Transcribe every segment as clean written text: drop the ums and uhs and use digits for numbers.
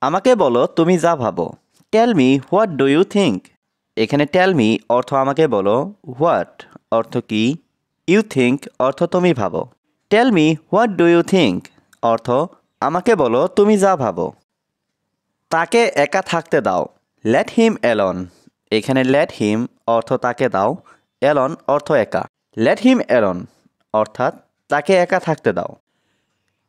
আমাকে বলো তুমি যা ভাবো। Tell me what do you think. এখানে টেল মি অর্থ আমাকে বলো, হোয়াট অর্থ কি, ইউ থিঙ্ক অর্থ তুমি ভাবো। Tell me what do you think অর্থ আমাকে বলো তুমি যা ভাবো। তাকে একা থাকতে দাও। Let him alone. এখানে লেট হিম অর্থ তাকে দাও, অ্যালোন অর্থ একা। লেট হিম অ্যালোন অর্থাৎ তাকে একা থাকতে দাও।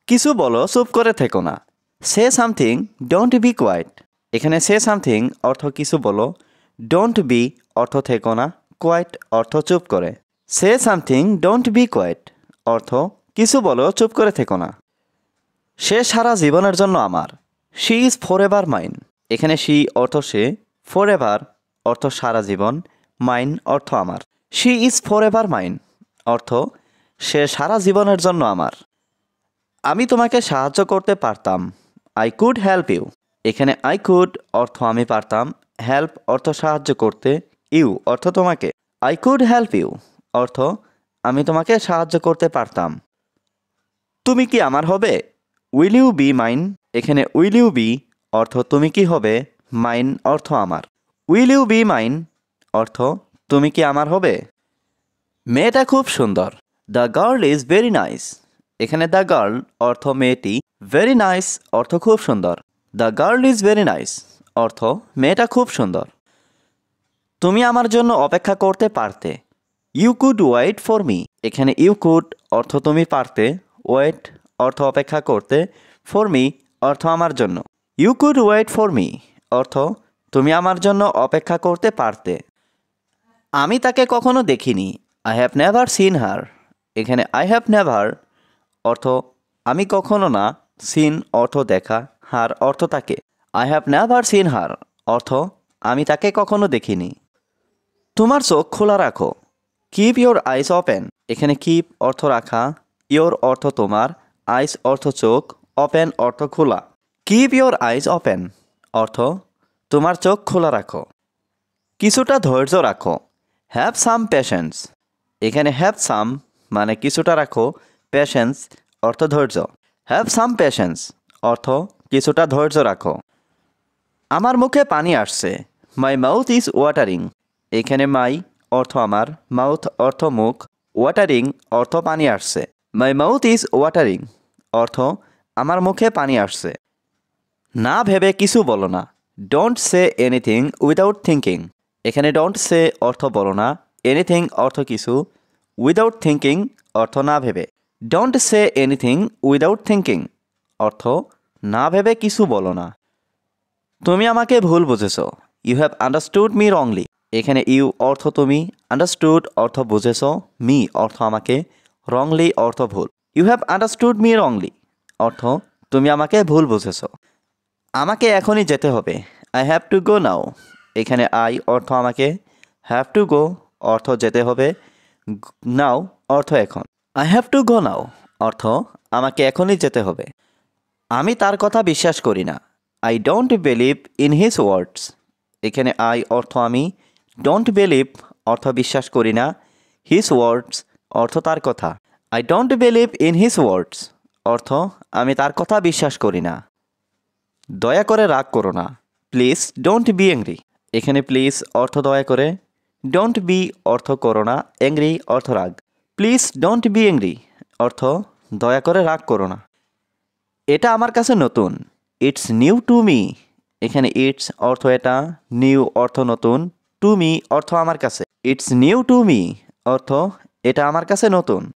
কিছু বলো চুপ করে থেকো না। Say something don't be quiet. এখানে সে সামথিং অর্থ কিছু বলো, ডোন্ট বি অর্থ থেকো না, কোয়াইট অর্থ চুপ করে। Say something don't be quiet অর্থ কিছু বলো চুপ করে থেকো না। সে সারা জীবনের জন্য আমার। She is for ever mine. এখানে শি অর্থ সে, ফর এভার অর্থ সারা জীবন, মাইন অর্থ আমার। She is for ever mine অর্থ সে সারা জীবনের জন্য আমার। আমি তোমাকে সাহায্য করতে পারতাম। I could help you. এখানে আই কুড অর্থ আমি পারতাম, হেল্প অর্থ সাহায্য করতে, ইউ অর্থ তোমাকে। আই কুড হেল্প ইউ অর্থ আমি তোমাকে সাহায্য করতে পারতাম। তুমি কি আমার হবে? Will you be mine. এখানে উইল ইউ বি অর্থ তুমি কি হবে, মাইন অর্থ আমার। উইল ইউ বি মাইন অর্থ তুমি কি আমার হবে। মেয়েটা খুব সুন্দর। The girl is very nice. এখানে দ্য গার্ল অর্থ মেয়েটি, ভেরি নাইস অর্থ খুব সুন্দর। The girl is very nice অর্থ মেয়েটা খুব সুন্দর। তুমি আমার জন্য অপেক্ষা করতে পারতে। You could wait for me. এখানে ইউ কুড অর্থ তুমি পারতে, ওয়েট অর্থ অপেক্ষা করতে, ফর মি অর্থ আমার জন্য। You could wait for me অর্থ তুমি আমার জন্য অপেক্ষা করতে পারতে। আমি তাকে কখনো দেখিনি। I have never seen her. এখানে আই হ্যাভ নেভার অর্থ আমি কখনো না, সিন অর্থ দেখা, হার অর্থ তাকে। I have never seen her অর্থ আমি তাকে কখনো দেখিনি। তোমার চোখ খোলা রাখো। Keep your eyes open. এখানে কিপ অর্থ রাখা, ইয়োর অর্থ তোমার, আইস অর্থ চোখ, ওপেন অর্থ খোলা। কিপ ইয়োর আইস ওপেন অর্থ তোমার চোখ খোলা রাখো। কিছুটা ধৈর্য রাখো। Have some patience. এখানে হ্যাভ সাম মানে কিছুটা রাখো, পেশেন্স অর্থ ধৈর্য। হ্যাভ সাম পেশেন্স অর্থ কিছুটা ধৈর্য রাখো। আমার মুখে পানি আসছে। মাই মাউথ ইজ ওয়াটারিং। এখানে মাই অর্থ আমার, মাউথ অর্থ মুখ, ওয়াটারিং অর্থ পানি আসছে। মাই মাউথ ইজ ওয়াটারিং অর্থ আমার মুখে পানি আসছে। না ভেবে কিছু বলো না। Don't say anything without thinking. এখানে ডোন্ট সে অর্থ বলো না, এনিথিং অর্থ কিছু, উইদাউট থিঙ্কিং অর্থ না ভেবে। Don't say anything without thinking অর্থ না ভেবে কিছু বলো না। তুমি আমাকে ভুল বুঝেছ। You have understood me wrongly. এখানে ইউ অর্থ তুমি, আন্ডারস্টুড অর্থ বুঝেছ, মি অর্থ আমাকে, রংলি অর্থ ভুল। You have understood me wrongly অর্থ তুমি আমাকে ভুল বুঝেছ। আমাকে এখনই যেতে হবে। I have to go now. এখানে আই অর্থ আমাকে, হ্যাভ টু গো অর্থ যেতে হবে, নাও অর্থ এখন। আই হ্যাভ টু গো নাও অর্থ আমাকে এখনই যেতে হবে। আমি তার কথা বিশ্বাস করি না। I don't believe in his words. এখানে আই অর্থ আমি, ডোন্ট বিলিভ অর্থ বিশ্বাস করি না, হিজ ওয়ার্ডস অর্থ তার কথা। I don't believe in his words অর্থ আমি তার কথা বিশ্বাস করি না। দয়া করে রাগ করো না। Please don't be angry. এখানে প্লিজ অর্থ দয়া করে, ডোন্ট বি অর্থ করো না, অ্যাংরি অর্থ রাগ। প্লিজ ডোন্ট বি অ্যাংরি অর্থ দয়া করে রাগ করো না। এটা আমার কাছে নতুন। It's new to me. এখানে ইটস অর্থ এটা, নিউ অর্থ নতুন, টু মি অর্থ আমার কাছে। ইটস নিউ টু মি অর্থ এটা আমার কাছে নতুন।